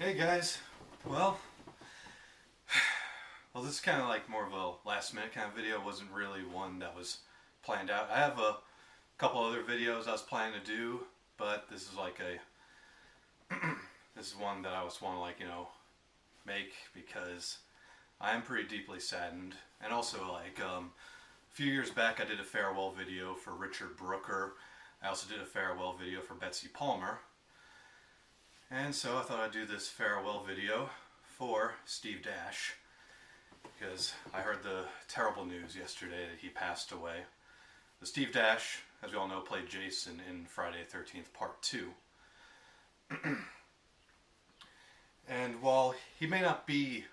Hey guys, well, well, this is kind of like more of a last minute kind of video. It wasn't really one that was planned out. I have a couple other videos I was planning to do, but this is like this is one that I was want to make because I am pretty deeply saddened. And also a few years back I did a farewell video for Richard Brooker. I also did a farewell video for Betsy Palmer. And so I thought I'd do this farewell video for Steve Dash because I heard the terrible news yesterday that he passed away. The Steve Dash, as we all know, played Jason in Friday the 13th Part 2. And while he may not be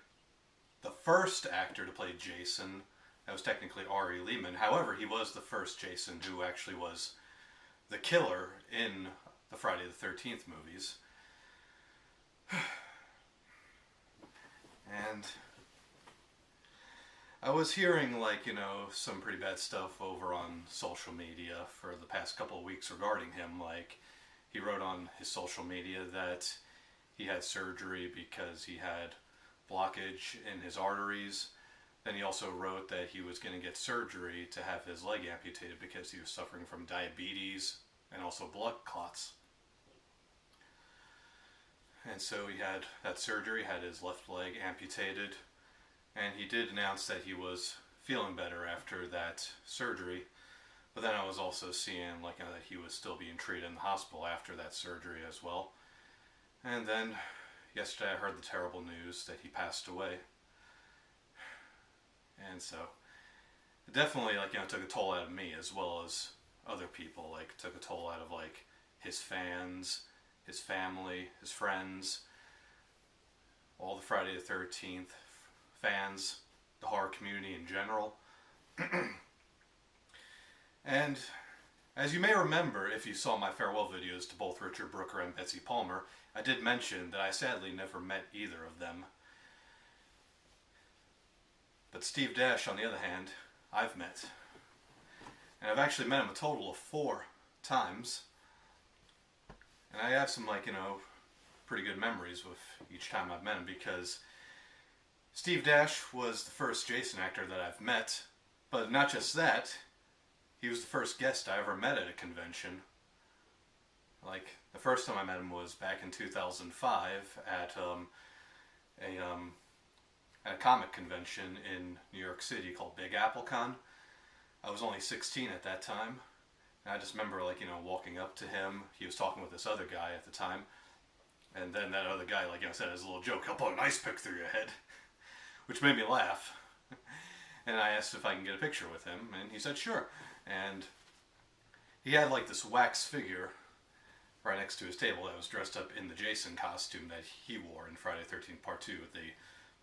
the first actor to play Jason, that was technically Ari Lehman. However, he was the first Jason who actually was the killer in the Friday the 13th movies. And I was hearing some pretty bad stuff over on social media for the past couple of weeks regarding him. Like, he wrote on his social media that he had surgery because he had blockage in his arteries. Then he also wrote that he was going to get surgery to have his leg amputated because he was suffering from diabetes and also blood clots. And so he had that surgery, had his left leg amputated, and he did announce that he was feeling better after that surgery. But then I was also seeing that he was still being treated in the hospital after that surgery as well. And then yesterday I heard the terrible news that he passed away. And so it definitely took a toll out of me as well as other people. Took a toll out of his fans, his family, his friends, all the Friday the 13th fans, the horror community in general. And as you may remember, if you saw my farewell videos to both Richard Brooker and Betsy Palmer, I did mention that I sadly never met either of them. But Steve Dash, on the other hand, I've met. And I've actually met him a total of 4 times. And I have some pretty good memories with each time I've met him because Steve Dash was the first Jason actor that I've met, but not just that, he was the first guest I ever met at a convention. The first time I met him was back in 2005 at a comic convention in New York City called Big Apple Con. I was only 16 at that time. And I just remember walking up to him. He was talking with this other guy at the time. And then that other guy, said as a little joke, he'll put an ice pick through your head. Which made me laugh. And I asked if I can get a picture with him, and he said sure. And he had this wax figure right next to his table that was dressed up in the Jason costume that he wore in Friday the 13th Part 2 with the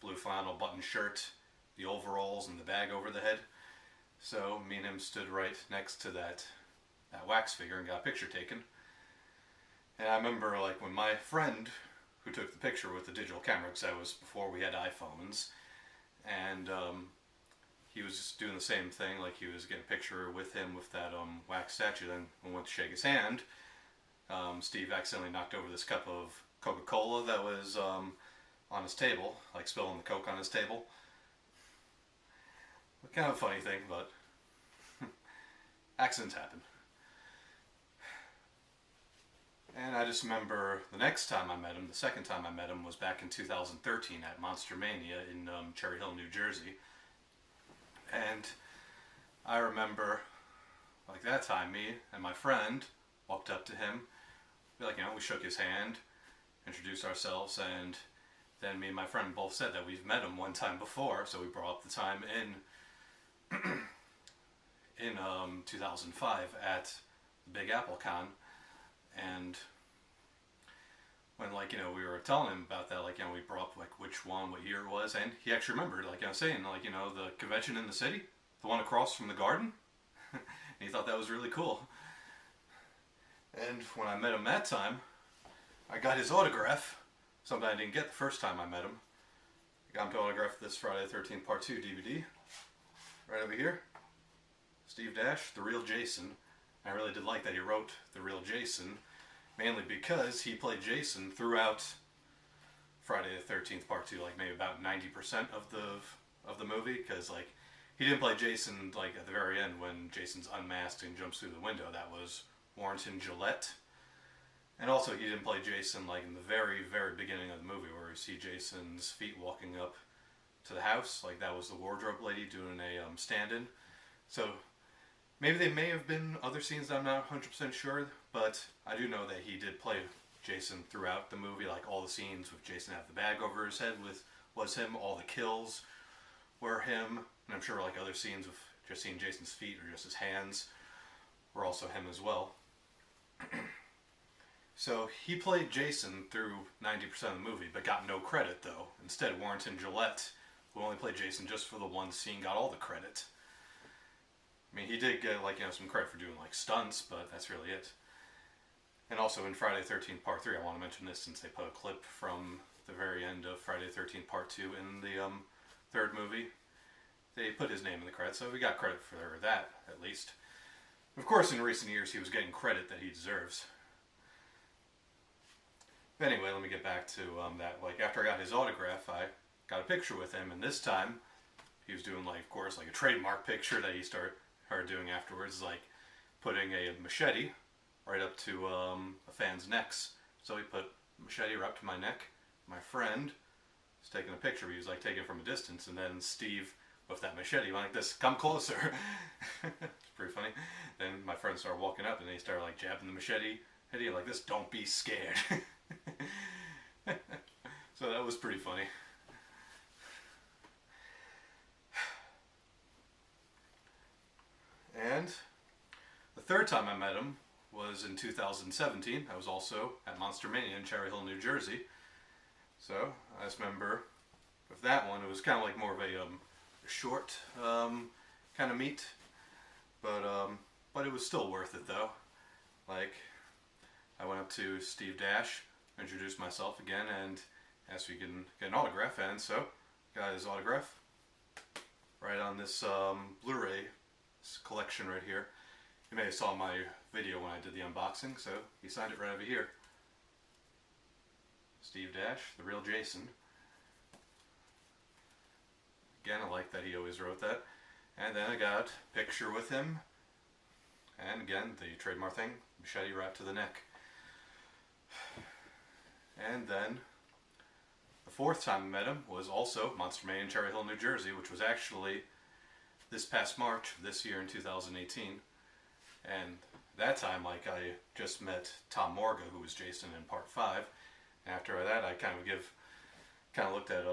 blue flannel button shirt, the overalls, and the bag over the head. So me and him stood right next to that wax figure and got a picture taken. And I remember when my friend who took the picture with the digital camera, because that was before we had iPhones, and he was just doing the same thing, he was getting a picture with him with that wax statue. Then when we went to shake his hand, Steve accidentally knocked over this cup of Coca-Cola that was on his table, spilling the Coke on his table. Kind of a funny thing, but accidents happen. And I just remember the next time I met him, the second time I met him, was back in 2013 at Monster Mania in Cherry Hill, New Jersey. And I remember, that time, me and my friend walked up to him. We shook his hand, introduced ourselves, and then me and my friend both said that we've met him one time before, so we brought up the time in 2005 at Big Apple Con. And when we were telling him about that, we brought up which one, what year it was, and he actually remembered, I was saying, the convention in the city, the one across from the garden. And he thought that was really cool. And when I met him that time, I got his autograph, something I didn't get the first time I met him. I got him to autograph this Friday the 13th Part 2 DVD. Right over here. Steve Dash, The Real Jason. I really did like that he wrote The Real Jason, mainly because he played Jason throughout Friday the 13th Part 2, like maybe about 90% of the movie, because like he didn't play Jason like at the very end when Jason's unmasked and jumps through the window. That was Warrenton Gillette. And also he didn't play Jason like in the very, very beginning of the movie where you see Jason's feet walking up to the house. Like that was the wardrobe lady doing a stand-in. So maybe they may have been other scenes that I'm not 100% sure, but I do know that he did play Jason throughout the movie. Like all the scenes with Jason have the bag over his head was him. All the kills were him. And I'm sure like other scenes with just seeing Jason's feet or just his hands were also him as well. So he played Jason through 90% of the movie, but got no credit though. Instead, Warrenton Gillette, who only played Jason just for the one scene, got all the credit. I mean, he did get like some credit for doing like stunts, but that's really it. And also in Friday the 13th Part 3, I want to mention this since they put a clip from the very end of Friday the 13th Part 2 in the third movie. They put his name in the credits, so we got credit for that at least. Of course, in recent years, he was getting credit that he deserves. But anyway, let me get back to that. Like after I got his autograph, I got a picture with him, and this time he was doing like, of course, like a trademark picture that he started doing afterwards, like putting a machete right up to a fan's necks. So he put a machete right up to my neck. My friend was taking a picture. He was like taking it from a distance, and then Steve with that machete went like this, "Come closer." It's pretty funny. Then my friend started walking up, and he started like jabbing the machete at him like this. "Don't be scared." So that was pretty funny. And the third time I met him was in 2017. I was also at Monster Mania in Cherry Hill, New Jersey. So I just remember with that one, it was kind of like more of a short kind of meet, but it was still worth it though. Like I went up to Steve Dash, introduced myself again, and asked if we can get an autograph, and so got his autograph right on this Blu-ray collection right here. You may have saw my video when I did the unboxing, so he signed it right over here. Steve Dash, the real Jason. Again, I like that he always wrote that. And then I got a picture with him, and again, the trademark thing, machete right to the neck. And then the fourth time I met him was also Monster Mania in Cherry Hill, New Jersey, which was actually this past March, this year in 2018. And that time, like, I just met Tom Morga, who was Jason in Part 5. And after that, I kind of looked at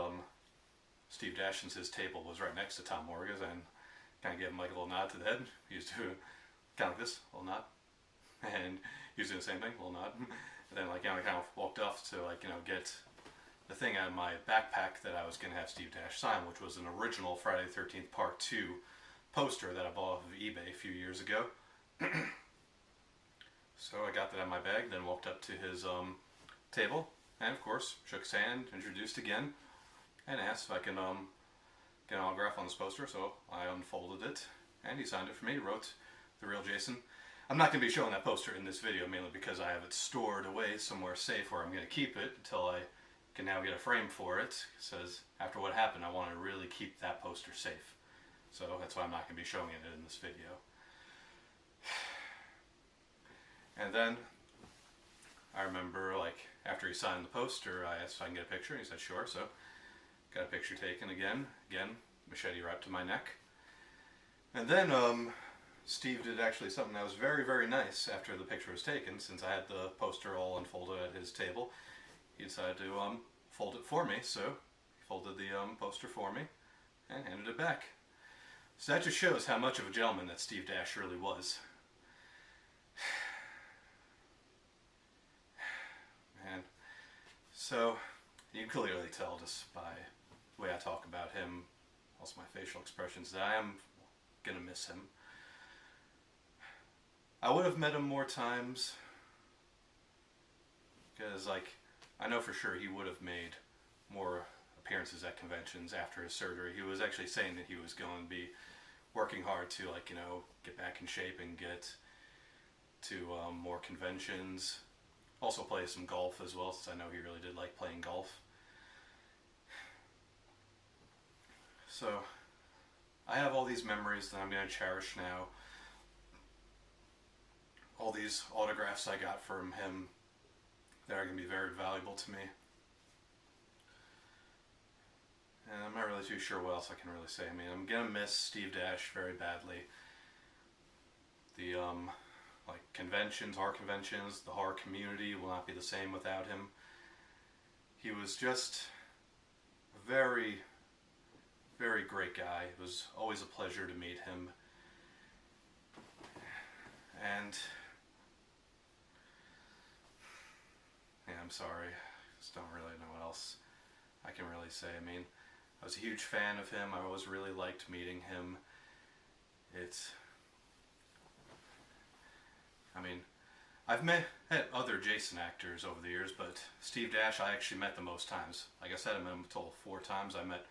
Steve Dash, since his table was right next to Tom Morga's, and kind of gave him like a little nod to the head. He used to do kind of like this, a little nod. And he was doing the same thing, a little nod. And then like, I kind of walked off to like, get the thing out of my backpack that I was going to have Steve Dash sign, which was an original Friday the 13th Part 2 poster that I bought off of eBay a few years ago. So I got that out of my bag, then walked up to his table, and of course shook his hand, introduced again, and asked if I can get an autograph on this poster. So I unfolded it, and he signed it for me, wrote "The Real Jason." I'm not going to be showing that poster in this video, mainly because I have it stored away somewhere safe where I'm going to keep it until I can now get a frame for it. It says, after what happened, I want to really keep that poster safe. So that's why I'm not going to be showing it in this video. And then I remember, like, after he signed the poster, I asked if I can get a picture, and he said sure. So got a picture taken again, machete right to my neck. And then Steve did actually something that was very, very nice after the picture was taken. Since I had the poster all unfolded at his table, he decided to fold it for me. So he folded the poster for me and handed it back. So that just shows how much of a gentleman that Steve Dash really was. Man, so you can clearly tell just by the way I talk about him, also my facial expressions, that I am gonna miss him. I would have met him more times, because like, I know for sure he would have made more appearances at conventions after his surgery. He was actually saying that he was going to be working hard to, like, get back in shape and get to more conventions. Also play some golf as well, since I know he really did like playing golf. So I have all these memories that I'm going to cherish now. All these autographs I got from him that are going to be very valuable to me. And I'm not really too sure what else I can really say. I mean, I'm going to miss Steve Dash very badly. The like conventions, horror conventions, the horror community will not be the same without him. He was just a very, very great guy. It was always a pleasure to meet him. And yeah, I'm sorry. Just don't really know what else I can really say. I mean, I was a huge fan of him. I always really liked meeting him. I mean, I've met other Jason actors over the years, but Steve Dash I actually met the most times. Like I said, I met him a total of 4 times. I met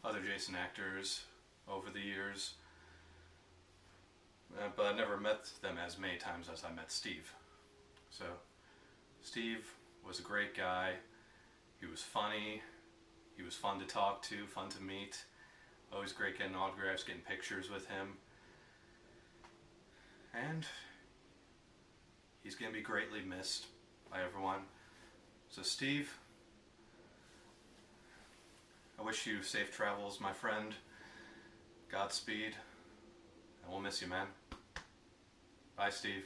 other Jason actors over the years, but I never met them as many times as I met Steve. So, Steve was a great guy. He was funny. He was fun to talk to, fun to meet. Always great getting autographs, getting pictures with him. And he's going to be greatly missed by everyone. So Steve, I wish you safe travels, my friend. Godspeed. And we'll miss you, man. Bye, Steve.